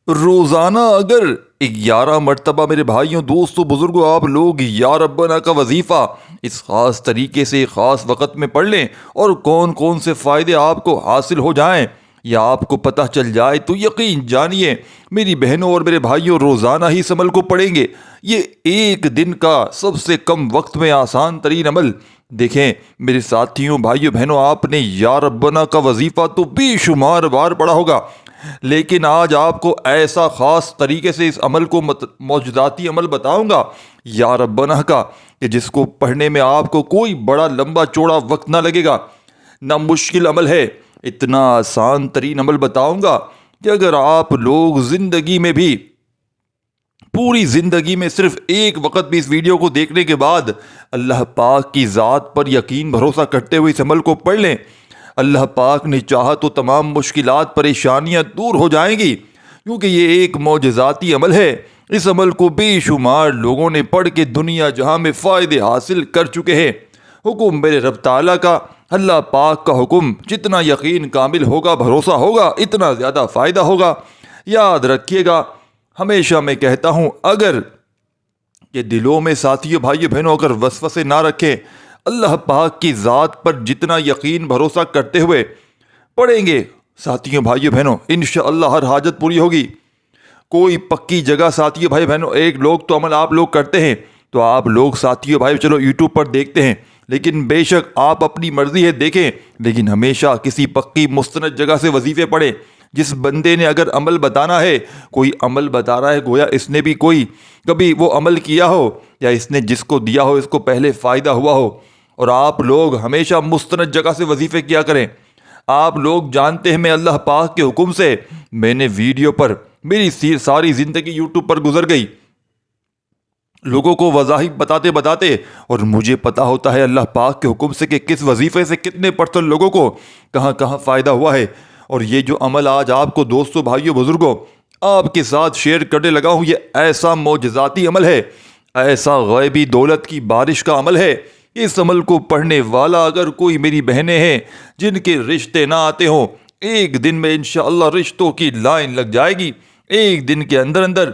روزانہ اگر 11 مرتبہ میرے بھائیوں دوستوں بزرگوں آپ لوگ یا ربنا کا وظیفہ اس خاص طریقے سے خاص وقت میں پڑھ لیں اور کون کون سے فائدے آپ کو حاصل ہو جائیں یا آپ کو پتہ چل جائے تو یقین جانیے میری بہنوں اور میرے بھائیوں روزانہ ہی اس عمل کو پڑھیں گے۔ یہ ایک دن کا سب سے کم وقت میں آسان ترین عمل۔ دیکھیں میرے ساتھیوں بھائیوں بہنوں، آپ نے یا ربنا کا وظیفہ تو بے شمار بار پڑھا ہوگا، لیکن آج آپ کو ایسا خاص طریقے سے اس عمل کو معجزاتی عمل بتاؤں گا یا ربنا کا، کہ جس کو پڑھنے میں آپ کو کوئی بڑا لمبا چوڑا وقت نہ لگے گا، نہ مشکل عمل ہے۔ اتنا آسان ترین عمل بتاؤں گا کہ اگر آپ لوگ زندگی میں بھی پوری زندگی میں صرف ایک وقت بھی اس ویڈیو کو دیکھنے کے بعد اللہ پاک کی ذات پر یقین بھروسہ کرتے ہوئے اس عمل کو پڑھ لیں، اللہ پاک نے چاہا تو تمام مشکلات پریشانیاں دور ہو جائیں گی، کیونکہ یہ ایک معجزاتی عمل ہے۔ اس عمل کو بے شمار لوگوں نے پڑھ کے دنیا جہاں میں فائدے حاصل کر چکے ہیں۔ حکم میرے رب تعالیٰ کا، اللہ پاک کا حکم، جتنا یقین کامل ہوگا بھروسہ ہوگا اتنا زیادہ فائدہ ہوگا۔ یاد رکھیے گا، ہمیشہ میں کہتا ہوں اگر یہ دلوں میں ساتھیوں بھائیوں بہنوں اگر وسوسے نہ رکھیں، اللہ پاک کی ذات پر جتنا یقین بھروسہ کرتے ہوئے پڑھیں گے ساتھیوں بھائیوں بہنوں، انشاءاللہ ہر حاجت پوری ہوگی۔ کوئی پکی جگہ ساتھیوں بھائی بہنوں، ایک لوگ تو عمل آپ لوگ کرتے ہیں تو آپ لوگ ساتھیوں بھائی چلو یوٹیوب پر دیکھتے ہیں، لیکن بے شک آپ اپنی مرضی ہے دیکھیں، لیکن ہمیشہ کسی پکی مستند جگہ سے وظیفے پڑھیں۔ جس بندے نے اگر عمل بتانا ہے، کوئی عمل بتا رہا ہے گویا اس نے بھی کوئی کبھی وہ عمل کیا ہو یا اس نے جس کو دیا ہو اس کو پہلے فائدہ ہوا ہو، اور آپ لوگ ہمیشہ مستند جگہ سے وظیفے کیا کریں۔ آپ لوگ جانتے ہیں میں اللہ پاک کے حکم سے میں نے ویڈیو پر میری ساری زندگی یوٹیوب پر گزر گئی لوگوں کو وظائف بتاتے بتاتے، اور مجھے پتا ہوتا ہے اللہ پاک کے حکم سے کہ کس وظیفے سے کتنے پرسنٹ لوگوں کو کہاں کہاں فائدہ ہوا ہے۔ اور یہ جو عمل آج آپ کو دوستوں بھائیوں بزرگوں آپ کے ساتھ شیئر کرنے لگا ہوں، یہ ایسا معجزاتی عمل ہے، ایسا غیبی دولت کی بارش کا عمل ہے۔ اس عمل کو پڑھنے والا اگر کوئی میری بہنیں ہیں جن کے رشتے نہ آتے ہوں، ایک دن میں انشاءاللہ رشتوں کی لائن لگ جائے گی۔ ایک دن کے اندر اندر،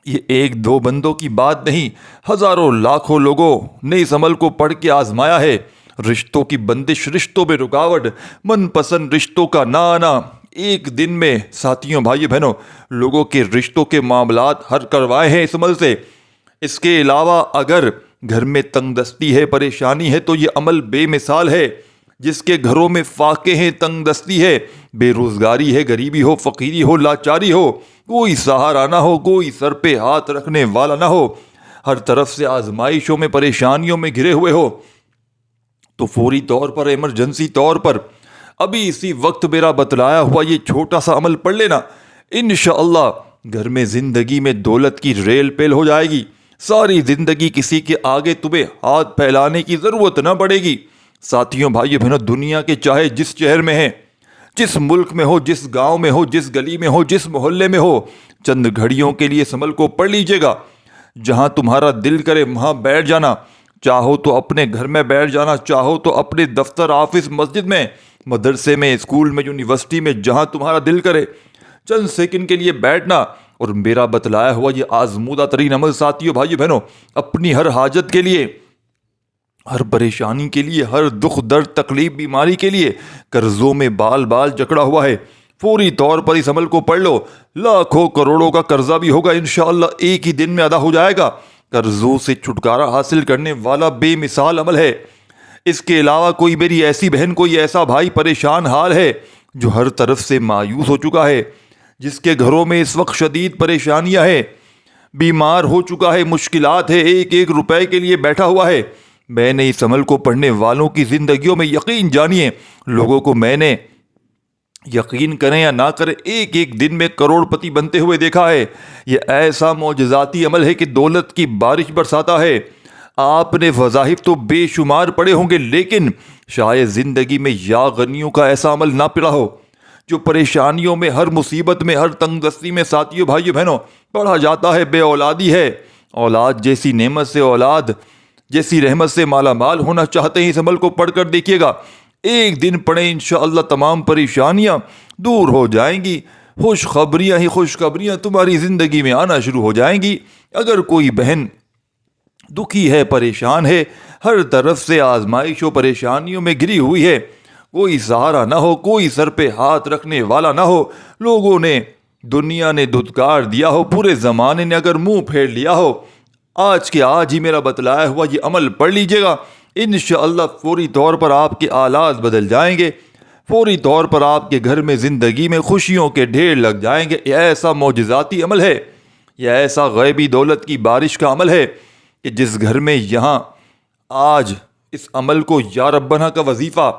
یہ ایک دو بندوں کی بات نہیں، ہزاروں لاکھوں لوگوں نے اس عمل کو پڑھ کے آزمایا ہے۔ رشتوں کی بندش، رشتوں میں رکاوٹ، من پسند رشتوں کا نہ آنا، ایک دن میں ساتھیوں بھائیوں بہنوں لوگوں کے رشتوں کے معاملات حل کروائے ہیں اس عمل سے۔ اس کے علاوہ اگر گھر میں تنگ دستی ہے، پریشانی ہے، تو یہ عمل بے مثال ہے۔ جس کے گھروں میں فاقے ہیں، تنگ دستی ہے، بے روزگاری ہے، غریبی ہو، فقیری ہو، لاچاری ہو، کوئی سہارا نہ ہو، کوئی سر پہ ہاتھ رکھنے والا نہ ہو، ہر طرف سے آزمائشوں میں پریشانیوں میں گھرے ہوئے ہو، تو فوری طور پر ایمرجنسی طور پر ابھی اسی وقت میرا بتلایا ہوا یہ چھوٹا سا عمل پڑھ لینا، انشاءاللہ گھر میں زندگی میں دولت کی ریل پیل ہو جائے گی۔ ساری زندگی کسی کے آگے تمہیں ہاتھ پھیلانے کی ضرورت نہ پڑے گی۔ ساتھیوں بھائیوں بہنوں، دنیا کے چاہے جس شہر میں ہیں، جس ملک میں ہو، جس گاؤں میں ہو، جس گلی میں ہو، جس محلے میں ہو، چند گھڑیوں کے لیے اس عمل کو پڑھ لیجئے گا۔ جہاں تمہارا دل کرے وہاں بیٹھ جانا، چاہو تو اپنے گھر میں بیٹھ جانا، چاہو تو اپنے دفتر، آفس، مسجد میں، مدرسے میں، اسکول میں، یونیورسٹی میں، جہاں تمہارا دل کرے چند سیکنڈ کے لیے بیٹھنا، اور میرا بتلایا ہوا یہ آزمودہ ترین عمل ساتھیوں بھائیوں بہنوں اپنی ہر حاجت کے لیے، ہر پریشانی کے لیے، ہر دکھ درد تکلیف بیماری کے لیے، قرضوں میں بال بال جکڑا ہوا ہے، فوری طور پر اس عمل کو پڑھ لو۔ لاکھوں کروڑوں کا قرضہ بھی ہوگا انشاءاللہ ایک ہی دن میں ادا ہو جائے گا۔ قرضوں سے چھٹکارا حاصل کرنے والا بے مثال عمل ہے۔ اس کے علاوہ کوئی میری ایسی بہن، کوئی ایسا بھائی پریشان حال ہے جو ہر طرف سے مایوس ہو چکا ہے، جس کے گھروں میں اس وقت شدید پریشانیاں ہیں، بیمار ہو چکا ہے، مشکلات ہے، ایک ایک روپے کے لیے بیٹھا ہوا ہے، میں نے اس عمل کو پڑھنے والوں کی زندگیوں میں یقین جانیے لوگوں کو میں نے یقین کریں یا نہ کریں ایک ایک دن میں کروڑ پتی بنتے ہوئے دیکھا ہے۔ یہ ایسا معجزاتی عمل ہے کہ دولت کی بارش برساتا ہے۔ آپ نے وظائف تو بے شمار پڑھے ہوں گے، لیکن شاید زندگی میں یا غنیوں کا ایسا عمل نہ پڑھا ہو جو پریشانیوں میں، ہر مصیبت میں، ہر تنگ دستی میں ساتھیوں بھائیوں بہنوں پڑھا جاتا ہے۔ بے اولادی ہے، اولاد جیسی نعمت سے، اولاد جیسی رحمت سے مالا مال ہونا چاہتے ہیں، اس عمل کو پڑھ کر دیکھیے گا، ایک دن پڑھیں انشاءاللہ تمام پریشانیاں دور ہو جائیں گی۔ خوشخبریاں ہی خوشخبریاں تمہاری زندگی میں آنا شروع ہو جائیں گی۔ اگر کوئی بہن دکھی ہے، پریشان ہے، ہر طرف سے آزمائش و پریشانیوں میں گری ہوئی ہے، کوئی سہارا نہ ہو، کوئی سر پہ ہاتھ رکھنے والا نہ ہو، لوگوں نے، دنیا نے دھتکار دیا ہو، پورے زمانے نے اگر منہ پھیر لیا ہو، آج کے آج ہی میرا بتلایا ہوا یہ عمل پڑھ لیجیے گا، انشاءاللہ فوری طور پر آپ کے حالات بدل جائیں گے، فوری طور پر آپ کے گھر میں، زندگی میں خوشیوں کے ڈھیر لگ جائیں گے۔ یہ ایسا معجزاتی عمل ہے، یہ ایسا غیبی دولت کی بارش کا عمل ہے کہ جس گھر میں یہاں آج اس عمل کو یا ربنا کا وظیفہ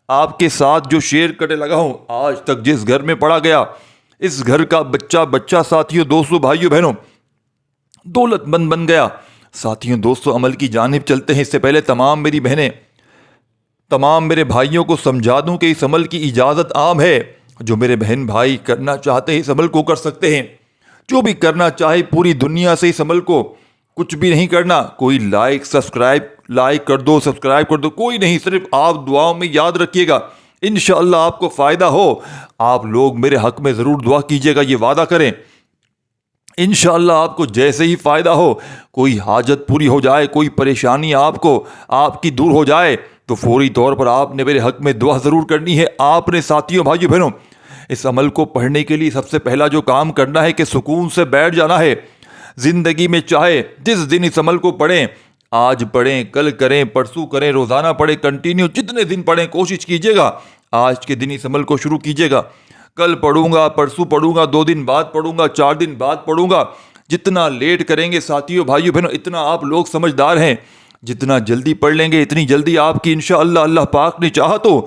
آپ کے ساتھ جو شیئر کرنے لگا ہوں، آج تک جس گھر میں پڑھا گیا، اس گھر کا بچہ ساتھیوں، دوستوں، بھائیوں، بہنوں دولت مند بن گیا۔ ساتھیوں، دوستوں، عمل کی جانب چلتے ہیں۔ اس سے پہلے تمام میری بہنیں، تمام میرے بھائیوں کو سمجھا دوں کہ اس عمل کی اجازت عام ہے۔ جو میرے بہن بھائی کرنا چاہتے ہیں اس عمل کو کر سکتے ہیں۔ جو بھی کرنا چاہے پوری دنیا سے اس عمل کو، کچھ بھی نہیں کرنا، کوئی لائک کر دو، سبسکرائب کر دو، کوئی نہیں، صرف آپ دعاؤں میں یاد رکھیے گا، انشاءاللہ آپ کو فائدہ ہو۔ آپ لوگ میرے حق میں ضرور دعا کیجیے گا، یہ وعدہ کریں، انشاءاللہ آپ کو جیسے ہی فائدہ ہو، کوئی حاجت پوری ہو جائے، کوئی پریشانی آپ کی دور ہو جائے، تو فوری طور پر آپ نے میرے حق میں دعا ضرور کرنی ہے۔ آپ نے ساتھیوں، بھائیوں، بہنوں، اس عمل کو پڑھنے کے لیے سب سے پہلا جو کام کرنا ہے کہ سکون سے بیٹھ جانا ہے۔ زندگی میں چاہے جس دن اس عمل کو پڑھیں، آج پڑھیں، کل کریں، پرسوں کریں، روزانہ پڑھیں، کنٹینیو جتنے دن پڑھیں، کوشش کیجیے گا آج کے دن اس عمل کو شروع کیجیے گا۔ کل پڑھوں گا، پرسوں پڑھوں گا، 2 دن بعد پڑھوں گا، 4 دن بعد پڑھوں گا، جتنا لیٹ کریں گے ساتھیوں، بھائیوں، بہنوں، اتنا آپ لوگ سمجھدار ہیں، جتنا جلدی پڑھ لیں گے اتنی جلدی آپ کی انشاءاللہ اللہ پاک نے چاہا تو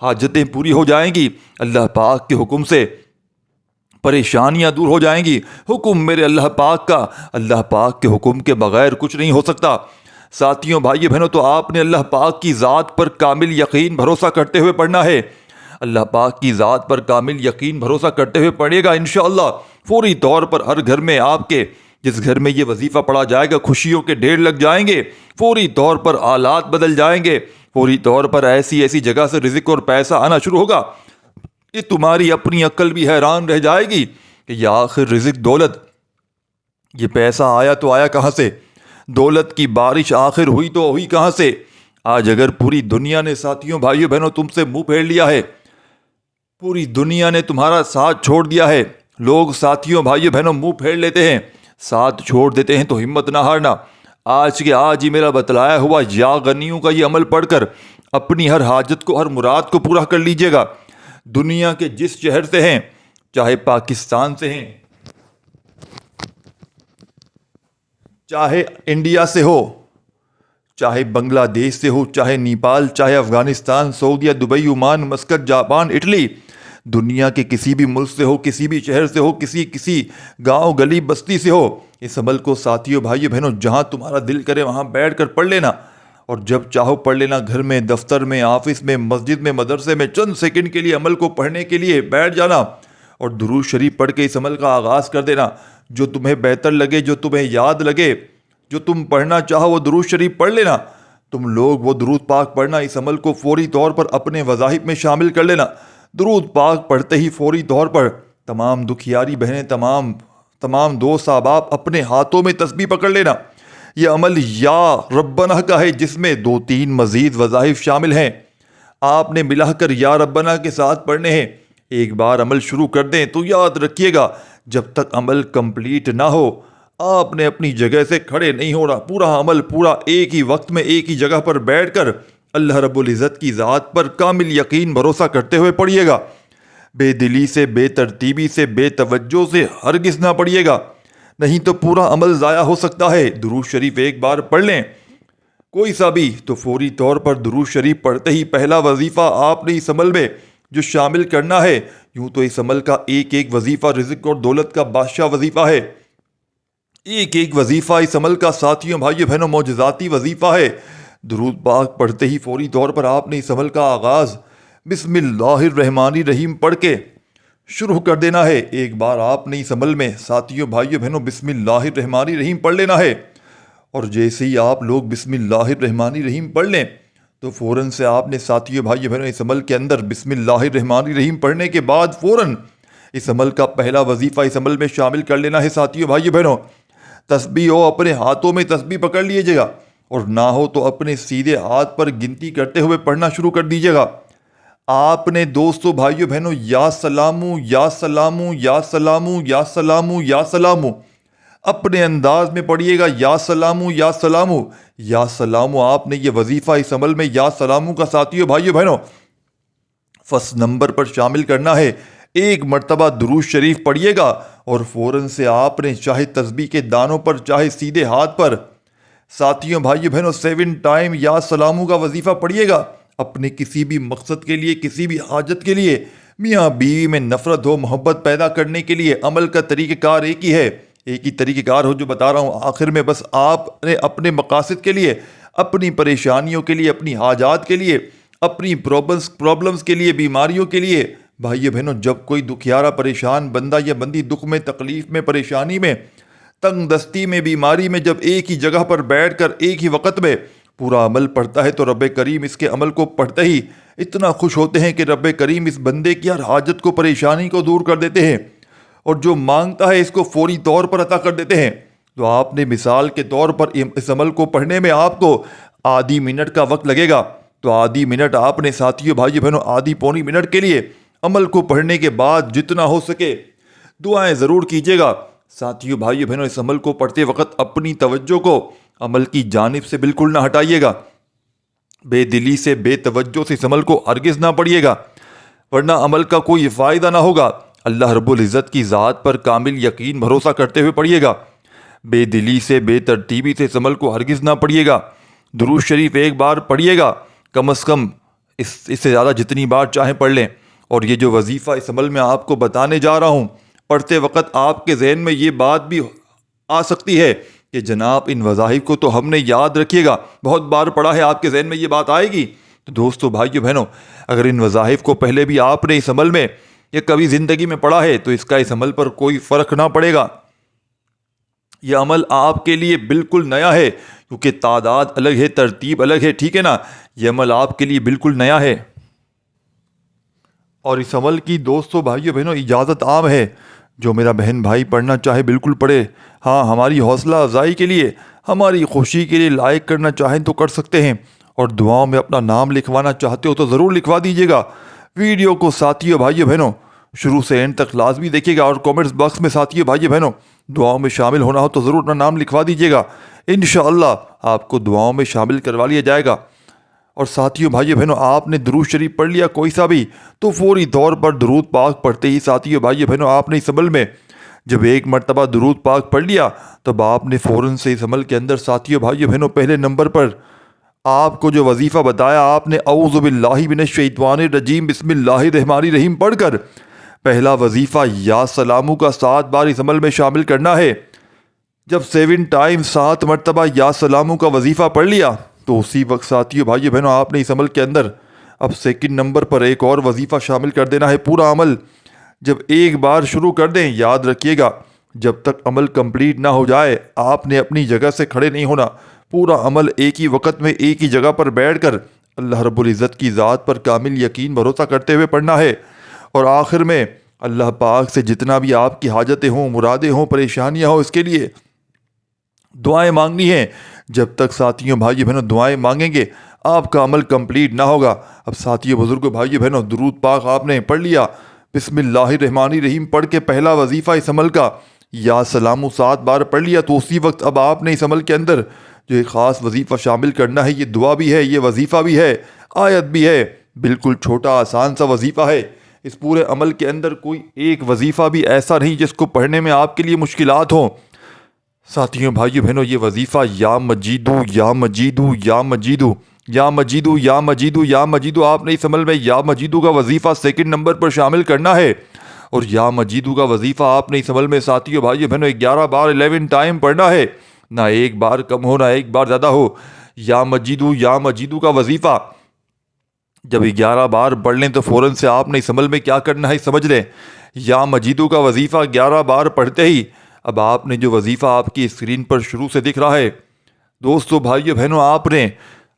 حاجتیں پوری ہو جائیں گی، اللہ پاک کے حکم سے پریشانیاں دور ہو جائیں گی۔ حکم میرے اللہ پاک کا، اللہ پاک کے حکم کے بغیر کچھ نہیں ہو سکتا۔ ساتھیوں، بھائیوں، بہنوں، تو آپ نے اللہ پاک کی ذات پر کامل یقین بھروسہ کرتے ہوئے پڑھنا ہے۔ اللہ پاک کی ذات پر کامل یقین بھروسہ کرتے ہوئے پڑھے گا، انشاءاللہ فوری طور پر ہر گھر میں، آپ کے جس گھر میں یہ وظیفہ پڑھا جائے گا، خوشیوں کے ڈھیر لگ جائیں گے، فوری طور پر حالات بدل جائیں گے، فوری طور پر ایسی جگہ سے رزق اور پیسہ آنا شروع ہوگا کہ تمہاری اپنی عقل بھی حیران رہ جائے گی کہ یہ آخر رزق، دولت، یہ پیسہ آیا تو آیا کہاں سے؟ دولت کی بارش آخر ہوئی تو ہوئی کہاں سے؟ آج اگر پوری دنیا نے ساتھیوں، بھائیوں، بہنوں تم سے منہ پھیر لیا ہے، پوری دنیا نے تمہارا ساتھ چھوڑ دیا ہے، لوگ ساتھیوں، بھائیوں، بہنوں منہ پھیر لیتے ہیں، ساتھ چھوڑ دیتے ہیں، تو ہمت نہ ہارنا۔ آج کے آج ہی میرا بتلایا ہوا یا غنیوں کا یہ عمل پڑھ کر اپنی ہر حاجت کو، ہر مراد کو پورا کر لیجئے گا۔ دنیا کے جس شہر سے ہیں، چاہے پاکستان سے ہیں، چاہے انڈیا سے ہو، چاہے بنگلہ دیش سے ہو، چاہے نیپال، چاہے افغانستان، سعودیہ، Dubai, Oman, Muscat, Japan, Italy, دنیا کے کسی بھی ملک سے ہو، کسی بھی شہر سے ہو، کسی گاؤں، گلی، بستی سے ہو، اس عمل کو ساتھیوں، بھائیوں، بہنوں جہاں تمہارا دل کرے وہاں بیٹھ کر پڑھ لینا، اور جب چاہو پڑھ لینا، گھر میں، دفتر میں، آفس میں، مسجد میں، مدرسے میں، چند سیکنڈ کے لیے عمل کو پڑھنے کے لیے بیٹھ جانا اور درود شریف پڑھ کے اس عمل کا آغاز کر دینا۔ جو تمہیں بہتر لگے، جو تمہیں یاد لگے، جو تم پڑھنا چاہو وہ درود شریف پڑھ لینا۔ تم لوگ وہ درود پاک پڑھنا، اس عمل کو فوری طور پر اپنے وظائف میں شامل کر لینا۔ درود پاک پڑھتے ہی فوری طور پر تمام دکھیاری بہنیں، تمام دوست احباب اپنے ہاتھوں میں تسبیح پکڑ لینا۔ یہ عمل یا ربنا کا ہے، جس میں 2-3 مزید وظائف شامل ہیں، آپ نے ملا کر یا ربنا کے ساتھ پڑھنے ہیں۔ ایک بار عمل شروع کر دیں تو یاد رکھیے گا، جب تک عمل کمپلیٹ نہ ہو آپ نے اپنی جگہ سے کھڑے نہیں ہونا۔ پورا عمل ایک ہی وقت میں ایک ہی جگہ پر بیٹھ کر اللہ رب العزت کی ذات پر کامل یقین بھروسہ کرتے ہوئے پڑھیے گا۔ بے دلی سے، بے ترتیبی سے، بے توجہ سے ہرگز نہ پڑھیے گا، نہیں تو پورا عمل ضائع ہو سکتا ہے۔ درود شریف ایک بار پڑھ لیں کوئی سا بھی، تو فوری طور پر درود شریف پڑھتے ہی پہلا وظیفہ آپ نے اس عمل میں جو شامل کرنا ہے، یوں تو اس عمل کا ایک وظیفہ رزق اور دولت کا بادشاہ وظیفہ ہے، ایک وظیفہ اس عمل کا ساتھیوں، بھائیوں، بہنوں معجزاتی وظیفہ ہے۔ درود پاک پڑھتے ہی فوری طور پر آپ نے اس عمل کا آغاز بسم اللہ الرحمن الرحیم پڑھ کے شروع کر دینا ہے۔ ایک بار آپ نے اس عمل میں ساتھیوں، بھائیوں، بہنوں بسم اللہ الرحمن الرحیم پڑھ لینا ہے، اور جیسے ہی آپ لوگ بسم اللہ الرحمن الرحیم پڑھ لیں تو فوراً سے آپ نے ساتھیوں، بھائیوں، بہنوں اس عمل کے اندر بسم اللہ الرحمن الرحیم پڑھنے کے بعد فوراً اس عمل کا پہلا وظیفہ اس عمل میں شامل کر لینا ہے ساتھیوں بھائیو بہنوں۔ تسبیح ہو اپنے ہاتھوں میں تسبیح پکڑ لیجیے گا، اور نہ ہو تو اپنے سیدھے ہاتھ پر گنتی کرتے ہوئے پڑھنا شروع کر دیجیے گا۔ آپ نے دوستو بھائیو بہنوں یا سلامو یا سلامو یا سلامو یا سلامو یا سلامو اپنے انداز میں پڑھیے گا، یا سلامو یا سلامو یا سلامو۔ آپ نے یہ وظیفہ اس عمل میں یا سلامو کا ساتھیو بھائیو بہنوں فرسٹ نمبر پر شامل کرنا ہے۔ ایک مرتبہ درود شریف پڑھیے گا اور فوراً سے آپ نے چاہے تسبیح کے دانوں پر چاہے سیدھے ہاتھ پر ساتھیوں بھائیو بہنوں 7 ٹائم یا سلامو کا وظیفہ پڑھیے گا۔ اپنے کسی بھی مقصد کے لیے، کسی بھی حاجت کے لیے، میاں بیوی میں نفرت ہو، محبت پیدا کرنے کے لیے عمل کا طریقہ کار ایک ہی ہے، ایک ہی طریقہ کار ہو جو بتا رہا ہوں۔ آخر میں بس آپ نے اپنے مقاصد کے لیے، اپنی پریشانیوں کے لیے، اپنی حاجات کے لیے، اپنی پرابلمز کے لیے، بیماریوں کے لیے، بھائیو بہنوں جب کوئی دکھیارا پریشان بندہ یا بندی دکھ میں، تکلیف میں، پریشانی میں، تنگ دستی میں، بیماری میں جب ایک ہی جگہ پر بیٹھ کر ایک ہی وقت میں پورا عمل پڑھتا ہے تو رب کریم اس کے عمل کو پڑھتے ہی اتنا خوش ہوتے ہیں کہ رب کریم اس بندے کی ہر حاجت کو، پریشانی کو دور کر دیتے ہیں، اور جو مانگتا ہے اس کو فوری طور پر عطا کر دیتے ہیں۔ تو آپ نے مثال کے طور پر اس عمل کو پڑھنے میں آپ کو آدھی منٹ کا وقت لگے گا، تو آدھی منٹ آپ نے ساتھیوں بھائیو بہنوں آدھی پونی منٹ کے لیے عمل کو پڑھنے کے بعد جتنا ہو سکے دعائیں ضرور کیجیے گا۔ ساتھیوں بھائیو بہنوں اس عمل کو پڑھتے وقت اپنی توجہ کو عمل کی جانب سے بالکل نہ ہٹائیے گا، بے دلی سے، بے توجہ سے اس عمل کو ہرگز نہ پڑھیے گا، ورنہ عمل کا کوئی فائدہ نہ ہوگا۔ اللہ رب العزت کی ذات پر کامل یقین بھروسہ کرتے ہوئے پڑھیے گا، بے دلی سے، بے ترتیبی سے اس عمل کو ہرگز نہ پڑھیے گا۔ درود شریف ایک بار پڑھیے گا، کم از کم اس سے زیادہ جتنی بار چاہیں پڑھ لیں۔ اور یہ جو وظیفہ اس عمل میں آپ کو بتانے جا رہا ہوں، پڑھتے وقت آپ کے ذہن میں یہ بات بھی آ سکتی ہے کہ جناب ان وظائف کو تو ہم نے یاد رکھیے گا، بہت بار پڑھا ہے، آپ کے ذہن میں یہ بات آئے گی۔ تو دوستو بھائیو بہنوں اگر ان وظائف کو پہلے بھی آپ نے اس عمل میں یا کبھی زندگی میں پڑھا ہے تو اس کا اس عمل پر کوئی فرق نہ پڑے گا۔ یہ عمل آپ کے لیے بالکل نیا ہے، کیونکہ تعداد الگ ہے، ترتیب الگ ہے، ٹھیک ہے نا؟ یہ عمل آپ کے لیے بالکل نیا ہے، اور اس عمل کی دوستو بھائیو بہنوں اجازت عام ہے۔ جو میرا بہن بھائی پڑھنا چاہے بالکل پڑھے، ہاں ہماری حوصلہ افزائی کے لیے، ہماری خوشی کے لیے لائک کرنا چاہیں تو کر سکتے ہیں، اور دعاؤں میں اپنا نام لکھوانا چاہتے ہو تو ضرور لکھوا دیجیے گا۔ ویڈیو کو ساتھیوں بھائیو بہنوں شروع سے اینڈ تک لازمی دیکھیے گا، اور کامنٹس باکس میں ساتھیوں بھائیو بہنوں دعاؤں میں شامل ہونا ہو تو ضرور اپنا نام لکھوا دیجیے گا، انشاءاللہ آپ کو دعاؤں میں شامل کروا لیا جائے گا۔ اور ساتھیوں بھائیو بہنوں آپ نے درود شریف پڑھ لیا کوئی سا بھی، تو فوری طور پر درود پاک پڑھتے ہی ساتھیوں بھائیو بہنوں آپ نے اس عمل میں جب ایک مرتبہ درود پاک پڑھ لیا تب آپ نے فوراً سے اس عمل کے اندر ساتھیوں بھائیو بہنوں پہلے نمبر پر آپ کو جو وظیفہ بتایا، آپ نے اعوذ باللہ من الشیطان الرجیم بسم اللہ الرحمن الرحیم پڑھ کر پہلا وظیفہ یا سلامو کا 7 بار اس عمل میں شامل کرنا ہے۔ جب 7 ٹائم 7 مرتبہ یا سلامو کا وظیفہ پڑھ لیا تو اسی وقت ساتھیوں بھائیو بہنوں آپ نے اس عمل کے اندر اب 2 نمبر پر ایک اور وظیفہ شامل کر دینا ہے۔ پورا عمل جب ایک بار شروع کر دیں، یاد رکھیے گا جب تک عمل کمپلیٹ نہ ہو جائے آپ نے اپنی جگہ سے کھڑے نہیں ہونا، پورا عمل ایک ہی وقت میں ایک ہی جگہ پر بیٹھ کر اللہ رب العزت کی ذات پر کامل یقین بھروسہ کرتے ہوئے پڑھنا ہے، اور آخر میں اللہ پاک سے جتنا بھی آپ کی حاجتیں ہوں، مرادیں ہوں، پریشانیاں ہوں، اس کے لیے دعائیں مانگنی ہیں۔ جب تک ساتھیوں بھائیو بہنوں دعائیں مانگیں گے آپ کا عمل کمپلیٹ نہ ہوگا۔ اب ساتھیوں بزرگوں بھائیو بہنوں درود پاک آپ نے پڑھ لیا، بسم اللہ الرحمن الرحیم پڑھ کے پہلا وظیفہ اس عمل کا یا سلامو 7 بار پڑھ لیا، تو اسی وقت اب آپ نے اس عمل کے اندر جو ایک خاص وظیفہ شامل کرنا ہے، یہ دعا بھی ہے، یہ وظیفہ بھی ہے، آیت بھی ہے، بالکل چھوٹا آسان سا وظیفہ ہے۔ اس پورے عمل کے اندر کوئی ایک وظیفہ بھی ایسا نہیں جس کو پڑھنے میں آپ کے لیے مشکلات ہوں۔ ساتھیوں بھائیو بہنوں یہ وظیفہ یا مجیدو یا مجیدو یا مجیدو یا مجیدو یا مجیدو یا مجیدو آپ نے اس عمل میں یا مجیدو کا وظیفہ 2 نمبر پر شامل کرنا ہے، اور یا مجیدو کا وظیفہ آپ نے اس عمل میں ساتھیوں بھائیو بہنوں 11 بار 11 ٹائم پڑھنا ہے، نہ ایک بار کم ہو نہ ایک بار زیادہ ہو۔ یا مجیدو کا وظیفہ جب 11 بار پڑھ لیں تو فوراً سے آپ نے اس عمل میں کیا کرنا ہے سمجھ لیں۔ یا مجیدو کا وظیفہ 11 بار پڑھتے ہی اب آپ نے جو وظیفہ آپ کی اسکرین پر شروع سے دکھ رہا ہے دوستو بھائیو بہنوں آپ نے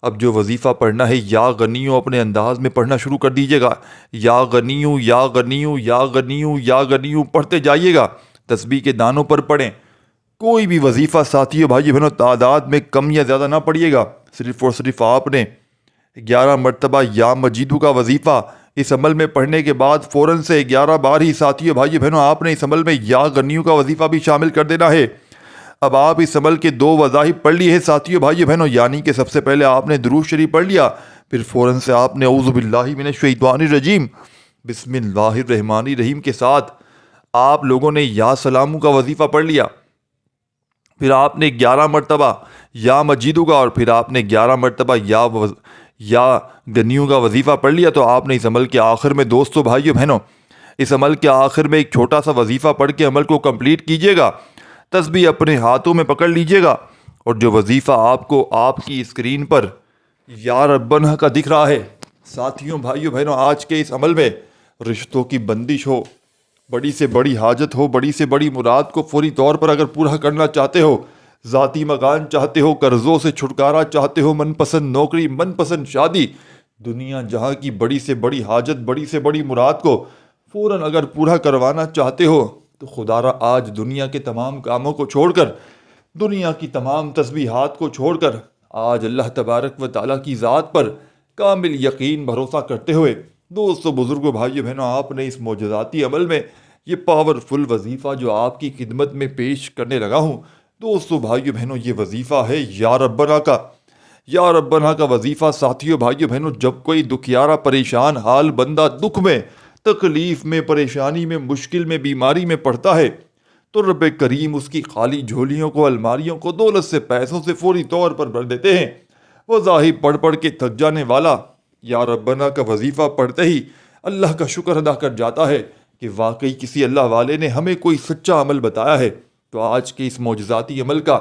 اب جو وظیفہ پڑھنا ہے یا غنیوں اپنے انداز میں پڑھنا شروع کر دیجیے گا. یا غنیوں یا غنیوں یا غنیوں یا غنیوں پڑھتے جائیے گا. تسبیح کے دانوں پر پڑھیں. کوئی بھی وظیفہ ساتھیوں بھائیو بہنوں تعداد میں کم یا زیادہ نہ پڑھیے گا. صرف اور صرف آپ نے 11 مرتبہ یا مجیدو کا وظیفہ اس عمل میں پڑھنے کے بعد فوراً سے 11 بار ہی ساتھیوں بھائیو بہنوں آپ نے اس عمل میں یا غنیوں کا وظیفہ بھی شامل کر دینا ہے. اب آپ اس عمل کے 2 وظائف پڑھ لی ہے ساتھیوں بھائیو بہنوں، یعنی کہ سب سے پہلے آپ نے درود شریف پڑھ لیا، پھر فوراً سے آپ نے اعوذ باللہ من الشیطان الرجیم بسم اللہ الرحمن الرحیم کے ساتھ آپ لوگوں نے یا سلاموں کا وظیفہ پڑھ لیا. پھر آپ نے 11 مرتبہ یا مجیدو کا اور پھر آپ نے 11 مرتبہ یا غنیوں کا وظیفہ پڑھ لیا. تو آپ نے اس عمل کے آخر میں دوستو بھائیو بہنوں اس عمل کے آخر میں ایک چھوٹا سا وظیفہ پڑھ کے عمل کو کمپلیٹ کیجیے گا. تسبیح اپنے ہاتھوں میں پکڑ لیجیے گا اور جو وظیفہ آپ کو آپ کی اسکرین پر یا ربنا کا دکھ رہا ہے، ساتھیوں بھائیو بہنوں آج کے اس عمل میں رشتوں کی بندش ہو، بڑی سے بڑی حاجت ہو، بڑی سے بڑی مراد کو فوری طور پر اگر پورا کرنا چاہتے ہو، ذاتی مکان چاہتے ہو، قرضوں سے چھٹکارا چاہتے ہو، من پسند نوکری، من پسند شادی، دنیا جہاں کی بڑی سے بڑی حاجت، بڑی سے بڑی مراد کو فوراً اگر پورا کروانا چاہتے ہو تو خدا را آج دنیا کے تمام کاموں کو چھوڑ کر، دنیا کی تمام تسبیحات کو چھوڑ کر آج اللہ تبارک و تعالیٰ کی ذات پر کامل یقین بھروسہ کرتے ہوئے دوستو بزرگوں بھائیو بہنوں آپ نے اس معجزاتی عمل میں یہ پاورفل وظیفہ جو آپ کی خدمت میں پیش کرنے لگا ہوں، دوستو بھائیو بہنوں یہ وظیفہ ہے یا ربنا کا. یا ربنا کا وظیفہ ساتھیوں بھائیو بہنوں جب کوئی دکھیارا پریشان حال بندہ دکھ میں، تکلیف میں، پریشانی میں، مشکل میں، بیماری میں پڑتا ہے تو رب کریم اس کی خالی جھولیوں کو، الماریوں کو دولت سے، پیسوں سے فوری طور پر بھر دیتے ہیں. وظائف پڑھ پڑھ کے تھک جانے والا یا ربنا کا وظیفہ پڑھتے ہی اللہ کا شکر ادا کر جاتا ہے کہ واقعی کسی اللہ والے نے ہمیں کوئی سچا عمل بتایا ہے. تو آج کے اس معجزاتی عمل کا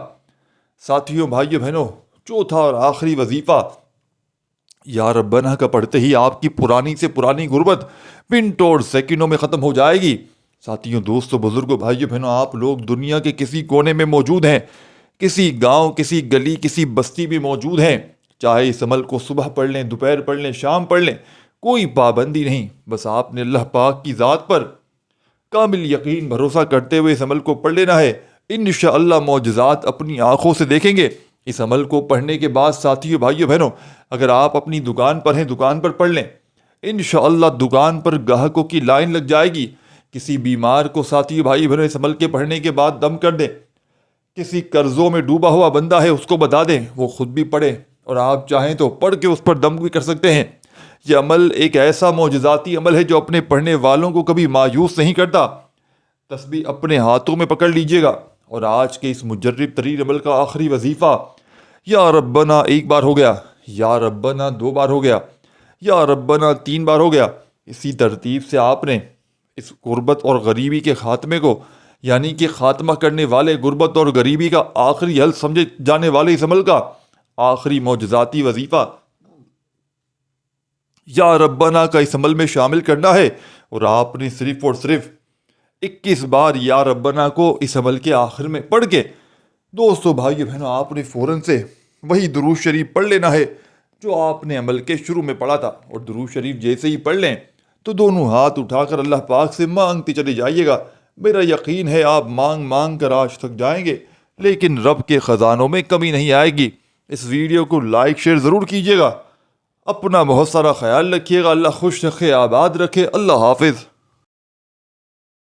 ساتھیوں بھائیو بہنوں چوتھا اور آخری وظیفہ یا ربنا کا پڑھتے ہی آپ کی پرانی سے پرانی غربت منٹوں اور سیکنڈوں میں ختم ہو جائے گی. ساتھیوں دوستوں بزرگوں بھائیو بہنوں آپ لوگ دنیا کے کسی کونے میں موجود ہیں، کسی گاؤں، کسی گلی، کسی بستی میں موجود ہیں، چاہے اس عمل کو صبح پڑھ لیں، دوپہر پڑھ لیں، شام پڑھ لیں، کوئی پابندی نہیں. بس آپ نے اللہ پاک کی ذات پر کامل یقین بھروسہ کرتے ہوئے اس عمل کو پڑھ لینا ہے. انشاءاللہ معجزات اپنی آنکھوں سے دیکھیں گے. اس عمل کو پڑھنے کے بعد ساتھیوں بھائیو بہنوں اگر آپ اپنی دکان پر ہیں دکان پر پڑھ لیں، انشاءاللہ دکان پر گاہکوں کی لائن لگ جائے گی. کسی بیمار کو ساتھیوں بھائی بہنوں اس عمل کے پڑھنے کے بعد دم کر دیں، کسی قرضوں میں ڈوبا ہوا بندہ ہے اس کو بتا دیں وہ خود بھی پڑھے اور آپ چاہیں تو پڑھ کے اس پر دم بھی کر سکتے ہیں. یہ عمل ایک ایسا معجزاتی عمل ہے جو اپنے پڑھنے والوں کو کبھی مایوس نہیں کرتا. تسبیح اپنے ہاتھوں میں پکڑ لیجئے گا اور آج کے اس مجرب ترین عمل کا آخری وظیفہ یا ربنا 1 بار ہو گیا، یا ربنا 2 بار ہو گیا، یا ربنا 3 بار ہو گیا. اسی ترتیب سے آپ نے اس غربت اور غریبی کے خاتمے کو، یعنی کہ خاتمہ کرنے والے غربت اور غریبی کا آخری حل سمجھے جانے والے اس عمل کا آخری معجزاتی وظیفہ یا ربنا کا اس عمل میں شامل کرنا ہے. اور آپ نے صرف اور صرف 21 بار یا ربنا کو اس عمل کے آخر میں پڑھ کے دوستو بھائیو بہنوں آپ نے فوراً سے وہی درود شریف پڑھ لینا ہے جو آپ نے عمل کے شروع میں پڑھا تھا. اور درود شریف جیسے ہی پڑھ لیں تو دونوں ہاتھ اٹھا کر اللہ پاک سے مانگتے چلے جائیے گا. میرا یقین ہے آپ مانگ مانگ کر آج تک جائیں گے لیکن رب کے خزانوں میں کمی نہیں آئے گی. اس ویڈیو کو لائک شیئر ضرور کیجیے گا. اپنا بہت سارا خیال رکھیے گا. اللہ خوش رکھے، آباد رکھے. اللہ حافظ.